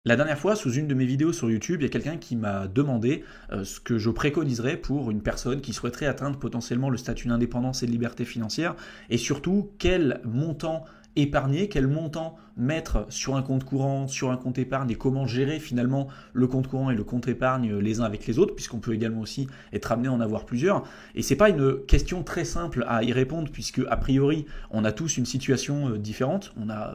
La dernière fois, sous une de mes vidéos sur YouTube, il y a quelqu'un qui m'a demandé ce que je préconiserais pour une personne qui souhaiterait atteindre potentiellement le statut d'indépendance et de liberté financière, et surtout quel montant épargner, quel montant mettre sur un compte courant, sur un compte épargne, et comment gérer finalement le compte courant et le compte épargne les uns avec les autres, puisqu'on peut également aussi être amené à en avoir plusieurs. Et c'est pas une question très simple à y répondre, puisque a priori on a tous une situation différente, on a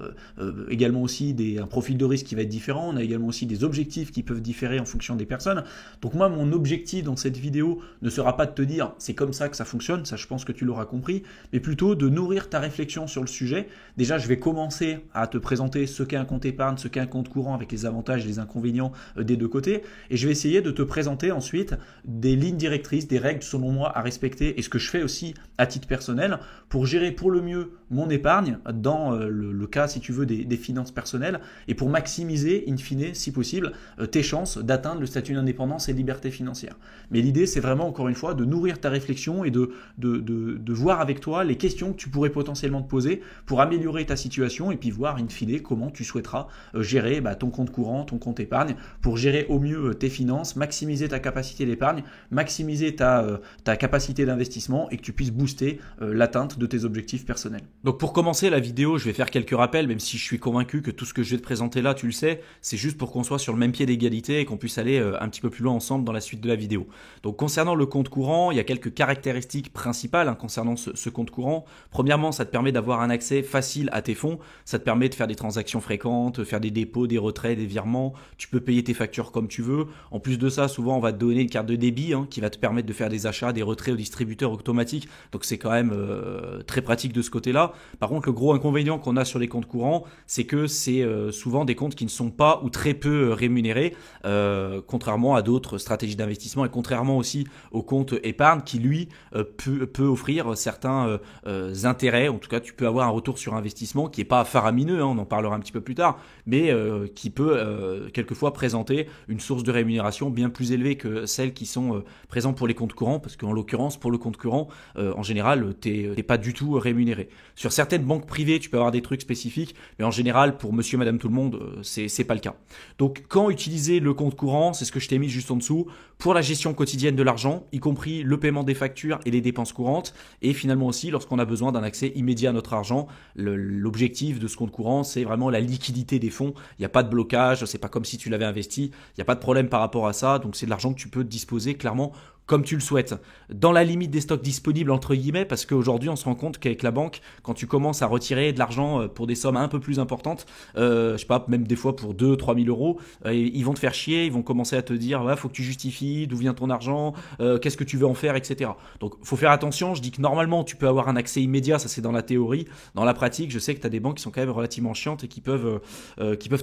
également aussi un profil de risque qui va être différent, on a également aussi des objectifs qui peuvent différer en fonction des personnes. Donc moi, mon objectif dans cette vidéo ne sera pas de te dire c'est comme ça que ça fonctionne, ça je pense que tu l'auras compris, mais plutôt de nourrir ta réflexion sur le sujet. Déjà, je vais commencer à te présenter ce qu'est un compte épargne, ce qu'est un compte courant avec les avantages et les inconvénients des deux côtés, et je vais essayer de te présenter ensuite des lignes directrices, des règles selon moi à respecter, et ce que je fais aussi à titre personnel pour gérer pour le mieux mon épargne dans le cas, si tu veux, des finances personnelles, et pour maximiser, in fine, si possible, tes chances d'atteindre le statut d'indépendance et de liberté financière. Mais l'idée, c'est vraiment, encore une fois, de nourrir ta réflexion et de voir avec toi les questions que tu pourrais potentiellement te poser pour améliorer ta situation et puis voir, in fine, comment tu souhaiteras gérer ton compte courant, ton compte épargne, pour gérer au mieux tes finances, maximiser ta capacité d'épargne, maximiser ta capacité d'investissement et que tu puisses booster l'atteinte de tes objectifs personnels. Donc pour commencer la vidéo, je vais faire quelques rappels, même si je suis convaincu que tout ce que je vais te présenter là, tu le sais, c'est juste pour qu'on soit sur le même pied d'égalité et qu'on puisse aller un petit peu plus loin ensemble dans la suite de la vidéo. Donc concernant le compte courant, il y a quelques caractéristiques principales concernant ce compte courant. Premièrement, ça te permet d'avoir un accès facile à tes fonds, ça te permet de faire des transactions fréquentes, faire des dépôts, des retraits, des virements, tu peux payer tes factures comme tu veux. En plus de ça, souvent on va te donner une carte de débit qui va te permettre de faire des achats, des retraits au distributeur automatique, donc c'est quand même très pratique de ce côté-là. Par contre, le gros inconvénient qu'on a sur les comptes courants, c'est que c'est souvent des comptes qui ne sont pas ou très peu rémunérés, contrairement à d'autres stratégies d'investissement et contrairement aussi au compte épargne qui, lui, peut offrir certains intérêts. En tout cas, tu peux avoir un retour sur investissement qui n'est pas faramineux, on en parlera un petit peu plus tard, mais qui peut quelquefois présenter une source de rémunération bien plus élevée que celles qui sont présentes pour les comptes courants, parce qu'en l'occurrence, pour le compte courant, en général, t'es pas du tout rémunéré. Sur certaines banques privées, tu peux avoir des trucs spécifiques, mais en général, pour monsieur, madame, tout le monde, c'est pas le cas. Donc, quand utiliser le compte courant, c'est ce que je t'ai mis juste en dessous, pour la gestion quotidienne de l'argent, y compris le paiement des factures et les dépenses courantes, et finalement aussi lorsqu'on a besoin d'un accès immédiat à notre argent. L'objectif de ce compte courant, c'est vraiment la liquidité des fonds. Il n'y a pas de blocage, c'est pas comme si tu l'avais investi, il n'y a pas de problème par rapport à ça, donc c'est de l'argent que tu peux disposer clairement comme tu le souhaites, dans la limite des stocks disponibles entre guillemets, parce qu'aujourd'hui on se rend compte qu'avec la banque, quand tu commences à retirer de l'argent pour des sommes un peu plus importantes, je sais pas, même des fois pour 2-3 000 euros, ils vont te faire chier, ils vont commencer à te dire faut que tu justifies d'où vient ton argent, qu'est-ce que tu veux en faire, etc. Donc faut faire attention. Je dis que normalement tu peux avoir un accès immédiat, ça c'est dans la théorie. Dans la pratique, je sais que tu as des banques qui sont quand même relativement chiantes et qui peuvent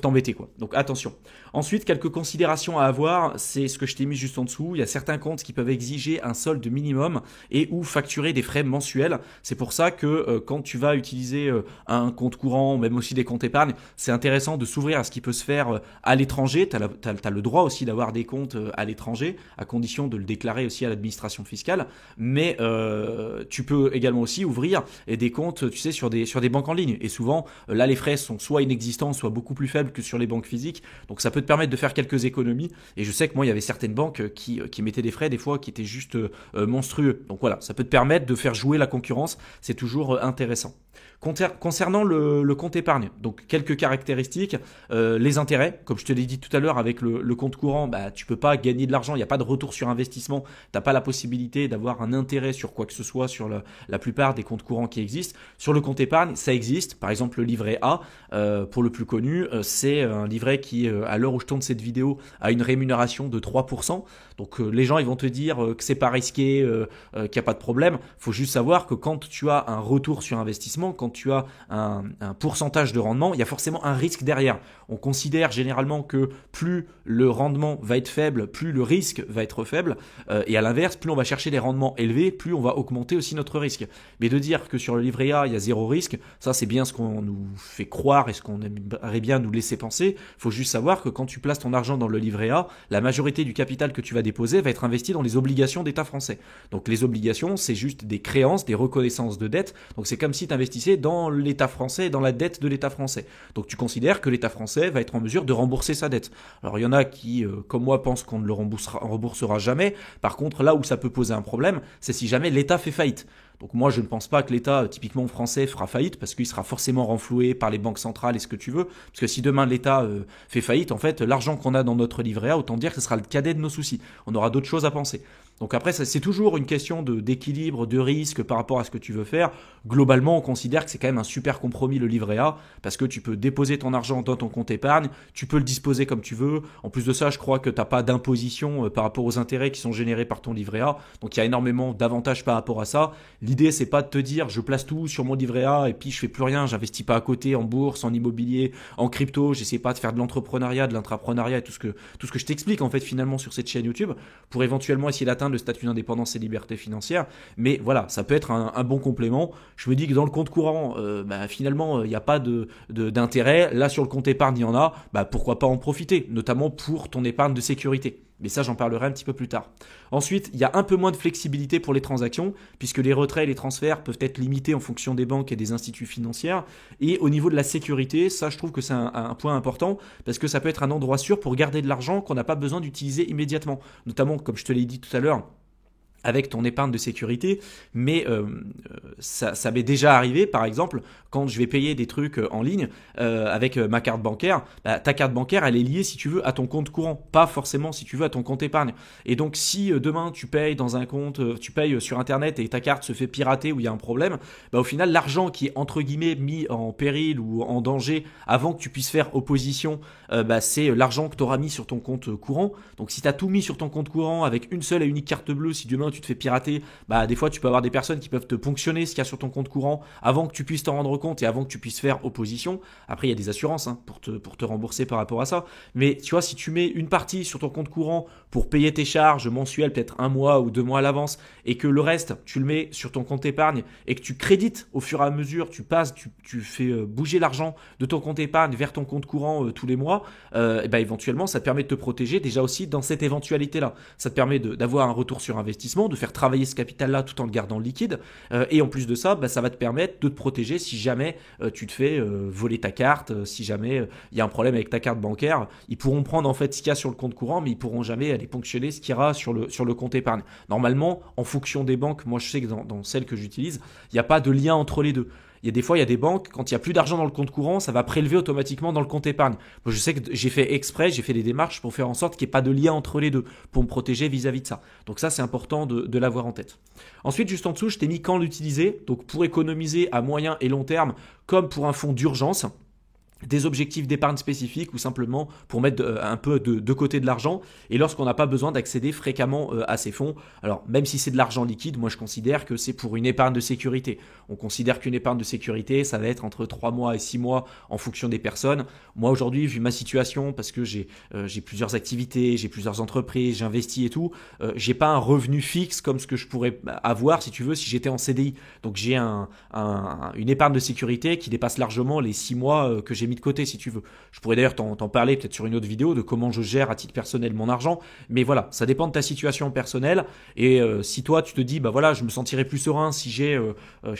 t'embêter, quoi. Donc attention. Ensuite, quelques considérations à avoir, c'est ce que je t'ai mis juste en dessous. Il y a certains comptes qui peuvent exiger un solde minimum et ou facturer des frais mensuels. C'est pour ça que quand tu vas utiliser un compte courant, même aussi des comptes épargne, c'est intéressant de s'ouvrir à ce qui peut se faire à l'étranger. Tu as le droit aussi d'avoir des comptes à l'étranger, à condition de le déclarer aussi à l'administration fiscale. Mais tu peux également aussi ouvrir des comptes, tu sais, sur des banques en ligne. Et souvent, là, les frais sont soit inexistants, soit beaucoup plus faibles que sur les banques physiques. Donc ça peut te permettre de faire quelques économies. Et je sais que moi, il y avait certaines banques qui mettaient des frais des fois qui était juste monstrueux. Donc voilà, ça peut te permettre de faire jouer la concurrence, c'est toujours intéressant. Concernant le compte épargne, donc quelques caractéristiques, les intérêts, comme je te l'ai dit tout à l'heure avec le compte courant, tu peux pas gagner de l'argent, il n'y a pas de retour sur investissement, tu n'as pas la possibilité d'avoir un intérêt sur quoi que ce soit sur la plupart des comptes courants qui existent. Sur le compte épargne, ça existe, par exemple le livret A, pour le plus connu, c'est un livret qui, à l'heure où je tourne cette vidéo, a une rémunération de 3%. Donc les gens ils vont te dire que c'est pas risqué, qu'il n'y a pas de problème. Faut juste savoir que quand tu as un retour sur investissement, quand tu as un pourcentage de rendement, il y a forcément un risque derrière. On considère généralement que plus le rendement va être faible, plus le risque va être faible. Et à l'inverse, plus on va chercher des rendements élevés, plus on va augmenter aussi notre risque. Mais de dire que sur le livret A, il y a zéro risque, ça c'est bien ce qu'on nous fait croire et ce qu'on aimerait bien nous laisser penser. Il faut juste savoir que quand tu places ton argent dans le livret A, la majorité du capital que tu vas déposer va être investi dans les obligations d'État français. Donc les obligations, c'est juste des créances, des reconnaissances de dette. Donc c'est comme si tu investis investissez dans l'État français, dans la dette de l'État français. Donc tu considères que l'État français va être en mesure de rembourser sa dette. Alors il y en a qui, comme moi, pensent qu'on ne le remboursera jamais. Par contre, là où ça peut poser un problème, c'est si jamais l'État fait faillite. Donc moi, je ne pense pas que l'État, typiquement français, fera faillite parce qu'il sera forcément renfloué par les banques centrales et ce que tu veux. Parce que si demain l'État fait faillite, en fait, l'argent qu'on a dans notre livret A, autant dire que ce sera le cadet de nos soucis. On aura d'autres choses à penser. Donc après, c'est toujours une question d'équilibre, de risque par rapport à ce que tu veux faire. Globalement, on considère que c'est quand même un super compromis le livret A parce que tu peux déposer ton argent dans ton compte épargne, tu peux le disposer comme tu veux. En plus de ça, je crois que tu n'as pas d'imposition par rapport aux intérêts qui sont générés par ton livret A. Donc il y a énormément d'avantages par rapport à ça. L'idée, c'est pas de te dire je place tout sur mon livret A et puis je fais plus rien, j'investis pas à côté en bourse, en immobilier, en crypto, j'essaie pas de faire de l'entrepreneuriat, de l'intrapreneuriat et tout ce que je t'explique en fait finalement sur cette chaîne YouTube pour éventuellement essayer d'atteindre le statut d'indépendance et liberté financière. Mais voilà, ça peut être un bon complément. Je me dis que dans le compte courant, finalement, il n'y a pas d'intérêt. Là, sur le compte épargne, il y en a. Pourquoi pas en profiter, notamment pour ton épargne de sécurité. Mais ça, j'en parlerai un petit peu plus tard. Ensuite, il y a un peu moins de flexibilité pour les transactions, puisque les retraits et les transferts peuvent être limités en fonction des banques et des instituts financiers. Et au niveau de la sécurité, ça, je trouve que c'est un point important, parce que ça peut être un endroit sûr pour garder de l'argent qu'on n'a pas besoin d'utiliser immédiatement. Notamment, comme je te l'ai dit tout à l'heure, avec ton épargne de sécurité, mais ça m'est déjà arrivé, par exemple, quand je vais payer des trucs en ligne avec ma carte bancaire, ta carte bancaire, elle est liée, si tu veux, à ton compte courant, pas forcément, si tu veux, à ton compte épargne. Et donc, si demain, tu payes dans un compte, tu payes sur Internet et ta carte se fait pirater ou il y a un problème, au final, l'argent qui est, entre guillemets, mis en péril ou en danger avant que tu puisses faire opposition, c'est l'argent que tu auras mis sur ton compte courant. Donc, si tu as tout mis sur ton compte courant avec une seule et unique carte bleue, si demain, tu te fais pirater, des fois tu peux avoir des personnes qui peuvent te ponctionner ce qu'il y a sur ton compte courant avant que tu puisses t'en rendre compte et avant que tu puisses faire opposition. Après il y a des assurances pour te rembourser par rapport à ça, mais tu vois, si tu mets une partie sur ton compte courant pour payer tes charges mensuelles, peut-être 1 mois ou 2 mois à l'avance, et que le reste tu le mets sur ton compte épargne et que tu crédites au fur et à mesure, tu fais bouger l'argent de ton compte épargne vers ton compte courant tous les mois, éventuellement ça te permet de te protéger déjà aussi dans cette éventualité là. Ça te permet d'avoir un retour sur investissement, de faire travailler ce capital-là tout en le gardant liquide. Et en plus de ça, ça va te permettre de te protéger si jamais tu te fais voler ta carte, si jamais il y a un problème avec ta carte bancaire. Ils pourront prendre en fait ce qu'il y a sur le compte courant, mais ils pourront jamais aller ponctionner ce qu'il y aura sur le compte épargne. Normalement, en fonction des banques, moi je sais que dans celles que j'utilise, il n'y a pas de lien entre les deux. Des fois, il y a des banques, quand il n'y a plus d'argent dans le compte courant, ça va prélever automatiquement dans le compte épargne. Moi, je sais que j'ai fait exprès, j'ai fait des démarches pour faire en sorte qu'il n'y ait pas de lien entre les deux, pour me protéger vis-à-vis de ça. Donc ça, c'est important de l'avoir en tête. Ensuite, juste en dessous, je t'ai mis quand l'utiliser. Donc pour économiser à moyen et long terme, comme pour un fonds d'urgence, des objectifs d'épargne spécifiques ou simplement pour mettre un peu de côté de l'argent, et lorsqu'on n'a pas besoin d'accéder fréquemment à ces fonds. Alors même si c'est de l'argent liquide, moi je considère que c'est pour une épargne de sécurité. On considère qu'une épargne de sécurité, ça va être entre 3 mois et 6 mois en fonction des personnes. Moi aujourd'hui, vu ma situation, parce que j'ai plusieurs activités, j'ai plusieurs entreprises, j'investis et tout, j'ai pas un revenu fixe comme ce que je pourrais avoir si tu veux si j'étais en CDI. Donc j'ai une épargne de sécurité qui dépasse largement les 6 mois que j'ai mis de côté si tu veux. Je pourrais d'ailleurs t'en parler peut-être sur une autre vidéo de comment je gère à titre personnel mon argent, mais voilà, ça dépend de ta situation personnelle. Et si toi tu te dis je me sentirais plus serein si j'ai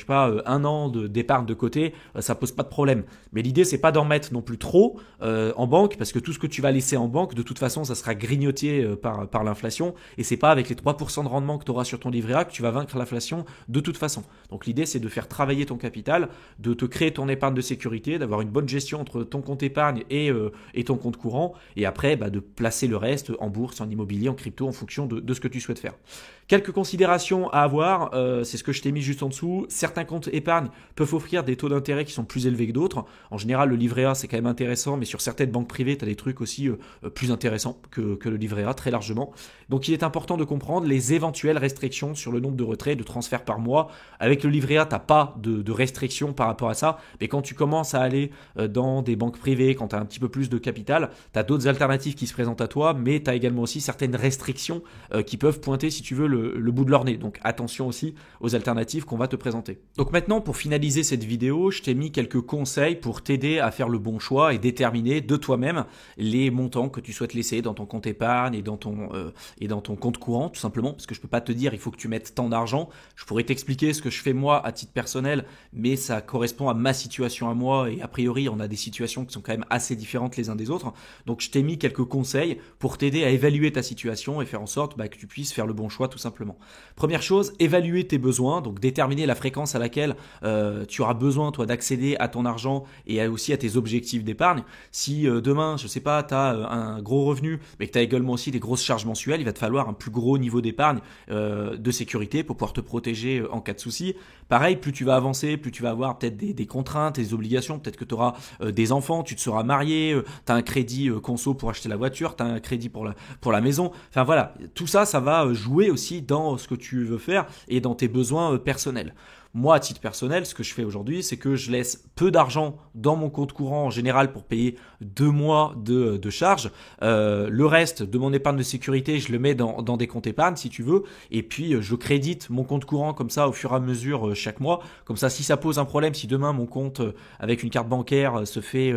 1 an d'épargne de côté, ça pose pas de problème. Mais l'idée c'est pas d'en mettre non plus trop en banque, parce que tout ce que tu vas laisser en banque de toute façon ça sera grignoté par l'inflation, et c'est pas avec les 3% de rendement que tu auras sur ton livret A que tu vas vaincre l'inflation de toute façon. Donc l'idée c'est de faire travailler ton capital, de te créer ton épargne de sécurité, d'avoir une bonne gestion entre ton compte épargne et ton compte courant, et après de placer le reste en bourse, en immobilier, en crypto en fonction de ce que tu souhaites faire. Quelques considérations à avoir, c'est ce que je t'ai mis juste en dessous. Certains comptes épargne peuvent offrir des taux d'intérêt qui sont plus élevés que d'autres. En général, le livret A c'est quand même intéressant, mais sur certaines banques privées, tu as des trucs aussi plus intéressants que le livret A, très largement. Donc il est important de comprendre les éventuelles restrictions sur le nombre de retraits et de transferts par mois. Avec le livret A, tu n'as pas de restrictions par rapport à ça, mais quand tu commences à aller dans dans des banques privées, quand tu as un petit peu plus de capital, tu as d'autres alternatives qui se présentent à toi, mais tu as également aussi certaines restrictions qui peuvent pointer, si tu veux, le bout de leur nez. Donc attention aussi aux alternatives qu'on va te présenter. Donc maintenant, pour finaliser cette vidéo, je t'ai mis quelques conseils pour t'aider à faire le bon choix et déterminer de toi-même les montants que tu souhaites laisser dans ton compte épargne et dans ton compte courant, tout simplement, parce que je peux pas te dire il faut que tu mettes tant d'argent. Je pourrais t'expliquer ce que je fais moi à titre personnel, mais ça correspond à ma situation à moi et a priori on a des situations qui sont quand même assez différentes les uns des autres. Donc je t'ai mis quelques conseils pour t'aider à évaluer ta situation et faire en sorte que tu puisses faire le bon choix tout simplement. Première chose, évaluer tes besoins, donc déterminer la fréquence à laquelle tu auras besoin toi d'accéder à ton argent et aussi à tes objectifs d'épargne. Si demain, je sais pas, tu as un gros revenu mais que tu as également aussi des grosses charges mensuelles, il va te falloir un plus gros niveau d'épargne de sécurité pour pouvoir te protéger en cas de souci. Pareil, plus tu vas avancer, plus tu vas avoir peut-être des contraintes, des obligations, peut-être que tu auras des enfants, tu te seras marié, tu as un crédit conso pour acheter la voiture, tu as un crédit pour la maison. Enfin voilà, tout ça, ça va jouer aussi dans ce que tu veux faire et dans tes besoins personnels. Moi, à titre personnel, ce que je fais aujourd'hui, c'est que je laisse peu d'argent dans mon compte courant en général pour payer 2 mois de charges. Le reste de mon épargne de sécurité, je le mets dans des comptes épargne si tu veux. Et puis, je crédite mon compte courant comme ça au fur et à mesure chaque mois. Comme ça, si ça pose un problème, si demain mon compte avec une carte bancaire se fait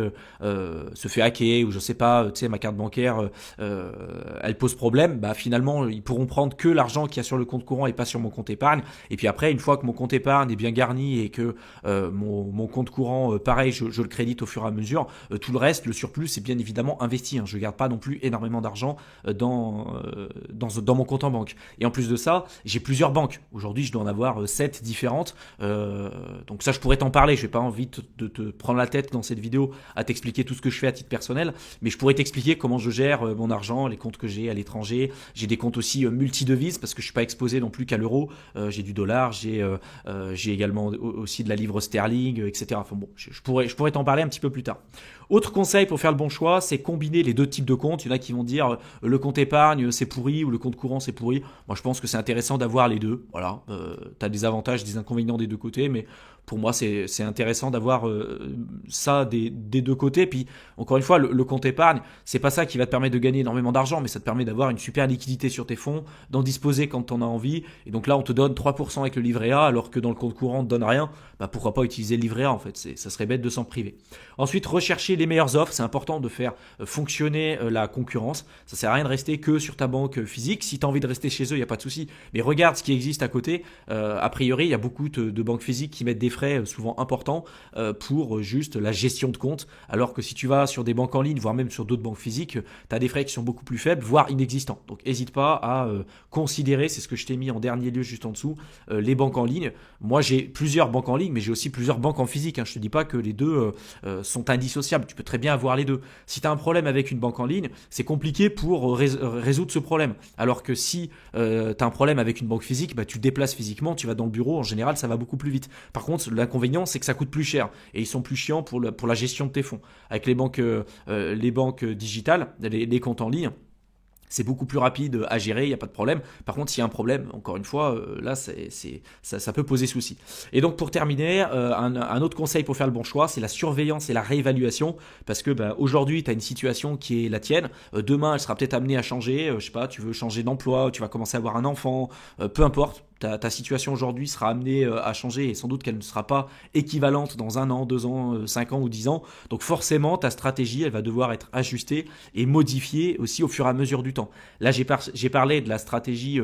hacker ou je sais pas, tu sais, ma carte bancaire, elle pose problème, bah finalement, ils pourront prendre que l'argent qu'il y a sur le compte courant et pas sur mon compte épargne. Et puis après, une fois que mon compte épargne est bien garni et que mon compte courant, pareil, je le crédite au fur et à mesure. Tout le reste, le surplus, c'est bien évidemment investi. Je ne garde pas non plus énormément d'argent dans mon compte en banque. Et en plus de ça, j'ai plusieurs banques. Aujourd'hui, je dois en avoir 7 différentes. Donc ça, je pourrais t'en parler. Je n'ai pas envie de te prendre la tête dans cette vidéo à t'expliquer tout ce que je fais à titre personnel, mais je pourrais t'expliquer comment je gère mon argent, les comptes que j'ai à l'étranger. J'ai des comptes aussi multidevises parce que je ne suis pas exposé non plus qu'à l'euro. J'ai du dollar, j'ai également aussi de la livre sterling, etc. Enfin bon, je pourrais t'en parler un petit peu plus tard. Autre conseil pour faire le bon choix, c'est combiner les deux types de comptes. Il y en a qui vont dire le compte épargne c'est pourri ou le compte courant c'est pourri. Moi je pense que c'est intéressant d'avoir les deux. Voilà, tu as des avantages, des inconvénients des deux côtés, mais pour moi c'est intéressant d'avoir ça des deux côtés. Puis encore une fois, le compte épargne, c'est pas ça qui va te permettre de gagner énormément d'argent, mais ça te permet d'avoir une super liquidité sur tes fonds, d'en disposer quand tu en as envie. Et donc là on te donne 3% avec le livret A, alors que dans le compte courant on te donne rien. Bah pourquoi pas utiliser le livret A en fait, ça serait bête de s'en priver. Ensuite, rechercher les meilleures offres, c'est important de faire fonctionner la concurrence. Ça sert à rien de rester que sur ta banque physique. Si tu as envie de rester chez eux, il n'y a pas de souci. Mais regarde ce qui existe à côté. A priori, il y a beaucoup de banques physiques qui mettent des frais souvent importants pour juste la gestion de compte. Alors que si tu vas sur des banques en ligne, voire même sur d'autres banques physiques, tu as des frais qui sont beaucoup plus faibles, voire inexistants. Donc n'hésite pas à considérer, c'est ce que je t'ai mis en dernier lieu juste en dessous, les banques en ligne. Moi, j'ai plusieurs banques en ligne, mais j'ai aussi plusieurs banques en physique. Je ne te dis pas que les deux sont indissociables. Tu peux très bien avoir les deux. Si tu as un problème avec une banque en ligne, c'est compliqué pour résoudre ce problème. Alors que si tu as un problème avec une banque physique, tu te déplaces physiquement, tu vas dans le bureau, en général ça va beaucoup plus vite. Par contre, l'inconvénient c'est que ça coûte plus cher et ils sont plus chiants pour la gestion de tes fonds. Avec les banques digitales, les comptes en ligne, c'est beaucoup plus rapide à gérer, il n'y a pas de problème. Par contre, s'il y a un problème, encore une fois, là, ça peut poser souci. Et donc, pour terminer, un autre conseil pour faire le bon choix, c'est la surveillance et la réévaluation. Parce que aujourd'hui, tu as une situation qui est la tienne. Demain, elle sera peut-être amenée à changer. Je sais pas, tu veux changer d'emploi, tu vas commencer à avoir un enfant, peu importe. Ta situation aujourd'hui sera amenée à changer et sans doute qu'elle ne sera pas équivalente dans 1 an, 2 ans, 5 ans ou 10 ans. Donc forcément, ta stratégie, elle va devoir être ajustée et modifiée aussi au fur et à mesure du temps. Là, j'ai parlé de la stratégie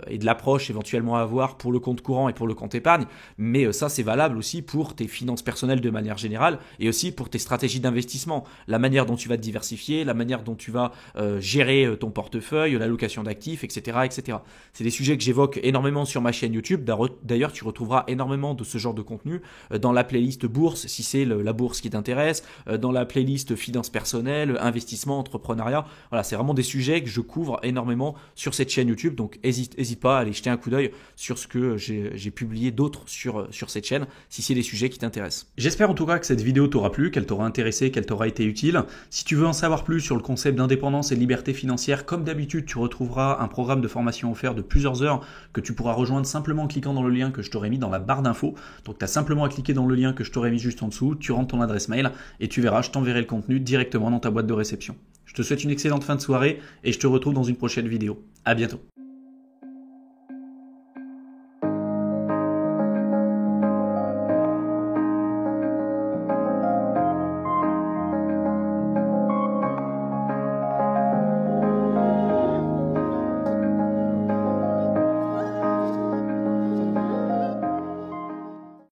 et de l'approche éventuellement à avoir pour le compte courant et pour le compte épargne, mais ça, c'est valable aussi pour tes finances personnelles de manière générale et aussi pour tes stratégies d'investissement. La manière dont tu vas te diversifier, la manière dont tu vas gérer ton portefeuille, l'allocation d'actifs, etc., etc. C'est des sujets que j'évoque énormément sur ma chaîne YouTube. D'ailleurs, tu retrouveras énormément de ce genre de contenu dans la playlist bourse, si c'est la bourse qui t'intéresse, dans la playlist finances personnelles, investissement, entrepreneuriat. Voilà, c'est vraiment des sujets que je couvre énormément sur cette chaîne YouTube. Donc, hésite pas à aller jeter un coup d'œil sur ce que j'ai publié d'autres sur cette chaîne, si c'est des sujets qui t'intéressent. J'espère en tout cas que cette vidéo t'aura plu, qu'elle t'aura intéressé, qu'elle t'aura été utile. Si tu veux en savoir plus sur le concept d'indépendance et de liberté financière, comme d'habitude, tu retrouveras un programme de formation offert de plusieurs heures que tu pourras rejoindre simplement en cliquant dans le lien que je t'aurais mis dans la barre d'infos. Donc tu as simplement à cliquer dans le lien que je t'aurais mis juste en dessous, tu rentres ton adresse mail et tu verras, je t'enverrai le contenu directement dans ta boîte de réception. Je te souhaite une excellente fin de soirée et je te retrouve dans une prochaine vidéo. À bientôt.